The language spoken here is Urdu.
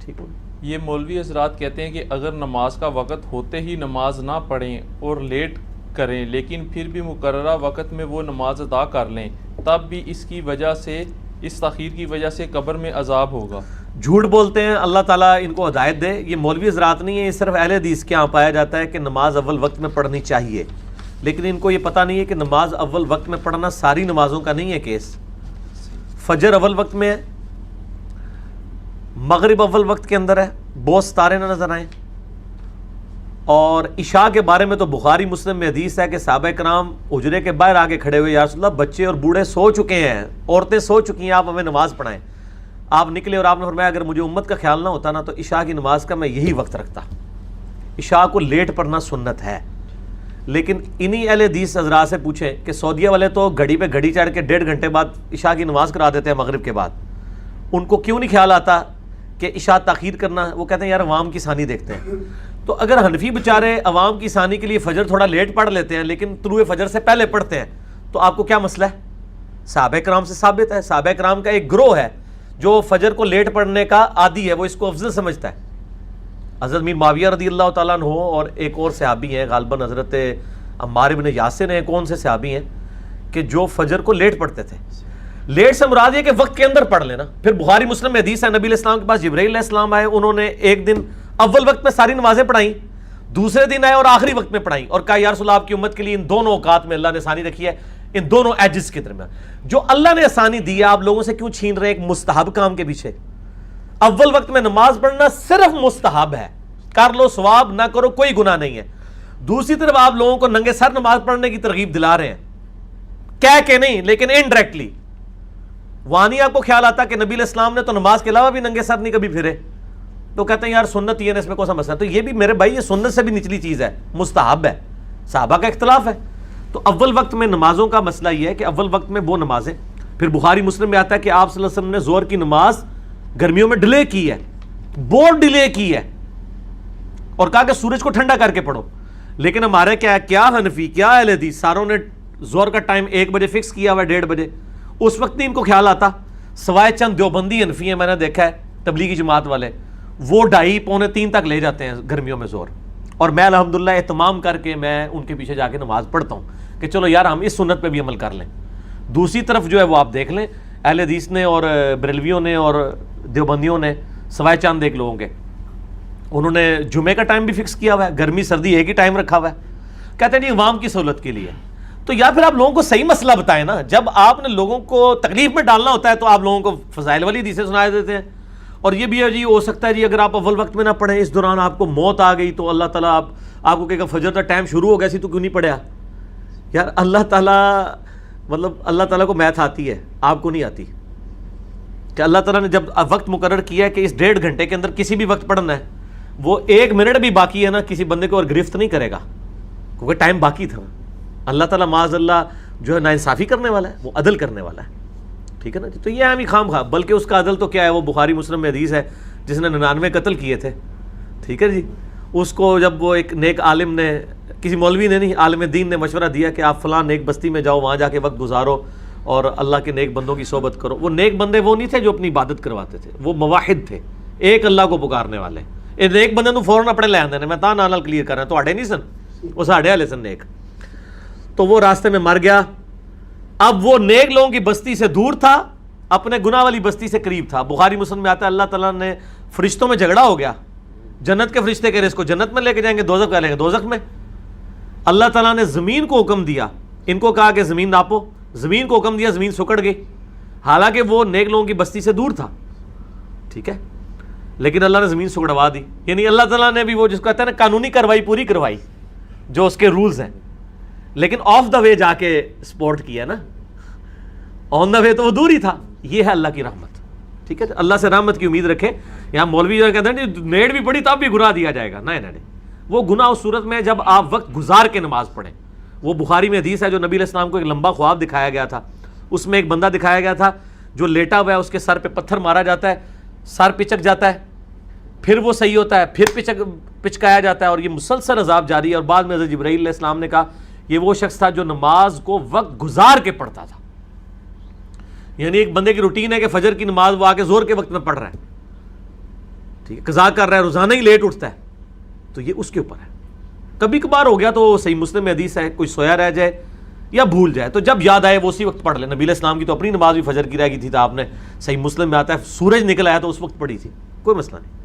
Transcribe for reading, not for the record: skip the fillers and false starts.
ٹھیک ہے. یہ مولوی حضرات کہتے ہیں کہ اگر نماز کا وقت ہوتے ہی نماز نہ پڑھیں اور لیٹ کریں لیکن پھر بھی مقررہ وقت میں وہ نماز ادا کر لیں تب بھی اس تاخیر کی وجہ سے قبر میں عذاب ہوگا. جھوٹ بولتے ہیں. اللہ تعالیٰ ان کو ہدایت دے. یہ مولوی حضرات نہیں ہے، یہ صرف اہل حدیث کے یہاں پایا جاتا ہے کہ نماز اول وقت میں پڑھنی چاہیے، لیکن ان کو یہ پتہ نہیں ہے کہ نماز اول وقت میں پڑھنا ساری نمازوں کا نہیں ہے کیس. فجر اول وقت میں ہے، مغرب اول وقت کے اندر ہے، بہت ستارے نہ نظر آئیں. اور عشاء کے بارے میں تو بخاری مسلم میں حدیث ہے کہ صحابہ کرام حجرے کے باہر آگے کھڑے ہوئے، یا رسول اللہ بچے اور بوڑھے سو چکے ہیں، عورتیں سو چکی ہیں، آپ ہمیں نماز پڑھائیں. آپ نکلے اور آپ نے فرمایا اگر مجھے امت کا خیال نہ ہوتا نا تو عشاء کی نماز کا میں یہی وقت رکھتا. عشاء کو لیٹ پڑھنا سنت ہے. لیکن انہی اہل حدیث حضرات سے پوچھیں کہ سعودیہ والے تو گھڑی پہ گھڑی چڑھ کے 1.5 گھنٹے بعد عشاء کی نماز کرا دیتے ہیں مغرب کے بعد. ان کو کیوں نہیں خیال آتا کہ عشاء تاخیر کرنا؟ وہ کہتے ہیں یار عوام کی ثانی دیکھتے ہیں. تو اگر حنفی بیچارے عوام کی ثانی کے لیے فجر تھوڑا لیٹ پڑھ لیتے ہیں لیکن طلوع فجر سے پہلے پڑھتے ہیں تو آپ کو کیا مسئلہ ہے؟ صحابہ کرام سے ثابت ہے. صحابہ کرام کا ایک گروہ ہے جو فجر کو لیٹ پڑھنے کا عادی ہے، وہ اس کو افضل سمجھتا ہے. حضرت میر معاویہ رضی اللہ تعالیٰ عنہ اور ایک اور صحابی ہیں، غالباً حضرت عمار بن یاسر ہیں، کون سے صحابی ہیں کہ جو فجر کو لیٹ پڑھتے تھے. لیٹ سے مراد یہ کہ وقت کے اندر پڑھ لینا. پھر بخاری مسلم میں حدیث ہے نبی علیہ السلام کے پاس جبرائیل علیہ السلام آئے، انہوں نے ایک دن اول وقت میں ساری نمازیں پڑھائیں، دوسرے دن آئے اور آخری وقت میں پڑھائیں اور کہا یا رسول اللہ آپ کی امت کے لیے ان دونوں اوقات میں اللہ نے آسانی رکھی ہے، ان دونوں ایجز کے درمیان جو اللہ نے آسانی دی ہے آپ لوگوں سے کیوں چھین رہے ہیں ایک مستحب کام کے پیچھے؟ اول وقت میں نماز پڑھنا صرف مستحب ہے، کر لو ثواب، نہ کرو کوئی گناہ نہیں ہے. دوسری طرف آپ لوگوں کو ننگے سر نماز پڑھنے کی ترغیب دلا رہے ہیں، کہہ کے نہیں لیکن انڈائریکٹلی. وہاں نہیں آپ کو خیال آتا کہ نبی علیہ السلام نے تو نماز کے علاوہ بھی ننگے سر نہیں کبھی پھرے، تو کہتے ہیں یار سنت یہ ہے، اس میں کون سا مسئلہ ہے؟ تو یہ بھی میرے بھائی یہ سنت سے بھی نچلی چیز ہے، مستحب ہے، صحابہ کا اختلاف ہے. تو اول وقت میں نمازوں کا مسئلہ یہ ہے کہ اول وقت میں وہ نمازیں. پھر بخاری مسلم میں آتا ہے کہ آپ صلی اللہ علیہ وسلم نے ظہر کی نماز گرمیوں میں ڈیلے کی ہے، بہت ڈیلے کی ہے، اور کہا کہ سورج کو ٹھنڈا کر کے پڑھو. لیکن ہمارے کیا حنفی کیا اہل حدیث ساروں نے ظہر کا ٹائم 1 بجے فکس کیا ہوا ہے، 1:30 بجے. اس وقت نہیں ان کو خیال آتا، سوائے چند دیوبندی حنفی ہیں میں نے دیکھا ہے تبلیغی جماعت والے، وہ 2:30 پونے 3 تک لے جاتے ہیں گرمیوں میں ظہر. اور میں الحمدللہ اہتمام کر کے میں ان کے پیچھے جا کے نماز پڑھتا ہوں کہ چلو یار ہم اس سنت پہ بھی عمل کر لیں. دوسری طرف جو ہے وہ آپ دیکھ لیں اہل حدیث نے اور بریلویوں نے اور دیوبندیوں نے سوائے چاند ایک لوگوں کے انہوں نے جمعے کا ٹائم بھی فکس کیا ہوا ہے، گرمی سردی ایک ہی ٹائم رکھا ہوا ہے. کہتے ہیں جی عوام کی سہولت کے لیے. تو یا پھر آپ لوگوں کو صحیح مسئلہ بتائیں نا. جب آپ نے لوگوں کو تکلیف میں ڈالنا ہوتا ہے تو آپ لوگوں کو فضائل والی حدیثیں سنا دیتے ہیں. اور یہ بھی ہے جی ہو سکتا ہے جی اگر آپ اول وقت میں نہ پڑھیں اس دوران آپ کو موت آ گئی تو اللہ تعالیٰ آپ کو کہے گا فجر کا ٹائم شروع ہو گیا سی تو کیوں نہیں پڑھا؟ یار اللہ تعالیٰ مطلب اللہ تعالیٰ کو میتھ آتی ہے، آپ کو نہیں آتی. کہ اللہ تعالیٰ نے جب وقت مقرر کیا ہے کہ اس 1.5 گھنٹے کے اندر کسی بھی وقت پڑھنا ہے، وہ 1 منٹ بھی باقی ہے نا کسی بندے کو اور گرفت نہیں کرے گا کیونکہ ٹائم باقی تھا. اللہ تعالیٰ معاذ اللہ جو ہے ناانصافی کرنے والا ہے، وہ عدل کرنے والا ہے. ٹھیک ہے نا جی. تو یہ ہم ہی خام خواہ، بلکہ اس کا عدل تو کیا ہے، وہ بخاری مسلم میں حدیث ہے جس نے 99 قتل کیے تھے. ٹھیک ہے جی. اس کو جب وہ ایک نیک عالم نے، کسی مولوی نے نہیں، عالم دین نے مشورہ دیا کہ آپ فلاں نیک بستی میں جاؤ، وہاں جا کے وقت گزارو اور اللہ کے نیک بندوں کی صحبت کرو. وہ نیک بندے وہ نہیں تھے جو اپنی عبادت کرواتے تھے، وہ مواحد تھے، ایک اللہ کو پکارنے والے. یہ نیک بندے تو فوراً اپنے لے آتے ہیں، میں تاں نال کلیئر کر رہا تو آڑے نہیں سن، وہ ساڑھے والے سن نیک. تو وہ راستے میں مر گیا. اب وہ نیک لوگوں کی بستی سے دور تھا، اپنے گناہ والی بستی سے قریب تھا. بخاری مسلم میں آتا ہے اللہ تعالیٰ نے فرشتوں میں جھگڑا ہو گیا. جنت کے فرشتے کہہ رہے اس کو جنت میں لے کے جائیں گے، دوزخ کا لیں گے دوزخ میں. اللہ تعالیٰ نے زمین کو حکم دیا، ان کو کہا کہ زمین ناپو، زمین کو حکم دیا، زمین سکڑ گئی، حالانکہ وہ نیک لوگوں کی بستی سے دور تھا. ٹھیک ہے. لیکن اللہ نے زمین سکڑوا دی. یعنی اللہ تعالیٰ نے بھی وہ جس کو کہتا ہے نا قانونی کارروائی پوری کروائی جو اس کے رولز ہیں، لیکن آف دا وے جا کے سپورٹ کیا نا. آن دا وے تو وہ دور ہی تھا. یہ ہے اللہ کی رحمت. ٹھیک ہے. اللہ سے رحمت کی امید رکھے. یہاں مولوی جو کہتے ہیں نیٹ بھی پڑھی تب بھی گناہ دیا جائے گا، نہیں نہیں، وہ گناہ اس صورت میں جب آپ وقت گزار کے نماز پڑھیں. وہ بخاری میں حدیث ہے جو نبی علیہ السلام کو ایک لمبا خواب دکھایا گیا تھا. اس میں ایک بندہ دکھایا گیا تھا جو لیٹا ہوا ہے، اس کے سر پہ پتھر مارا جاتا ہے، سر پچک جاتا ہے، پھر وہ صحیح ہوتا ہے، پھر پچکایا جاتا ہے، اور یہ مسلسل عذاب جاری ہے. اور بعد میں حضرت جبرائیل علیہ السلام نے کہا یہ وہ شخص تھا جو نماز کو وقت گزار کے پڑھتا تھا. یعنی ایک بندے کی روٹین ہے کہ فجر کی نماز وہ آ کے زور کے وقت میں پڑھ رہا ہے، ٹھیک ہے، قضا کر رہا ہے، روزانہ ہی لیٹ اٹھتا ہے، تو یہ اس کے اوپر ہے. کبھی کبھار ہو گیا تو صحیح مسلم میں حدیث ہے کوئی سویا رہ جائے یا بھول جائے تو جب یاد آئے وہ اسی وقت پڑھ لے. نبی علیہ السلام کی تو اپنی نماز بھی فجر کی رہ گئی تھی، تو آپ نے صحیح مسلم میں آتا ہے سورج نکل آیا تو اس وقت پڑھی تھی، کوئی مسئلہ نہیں.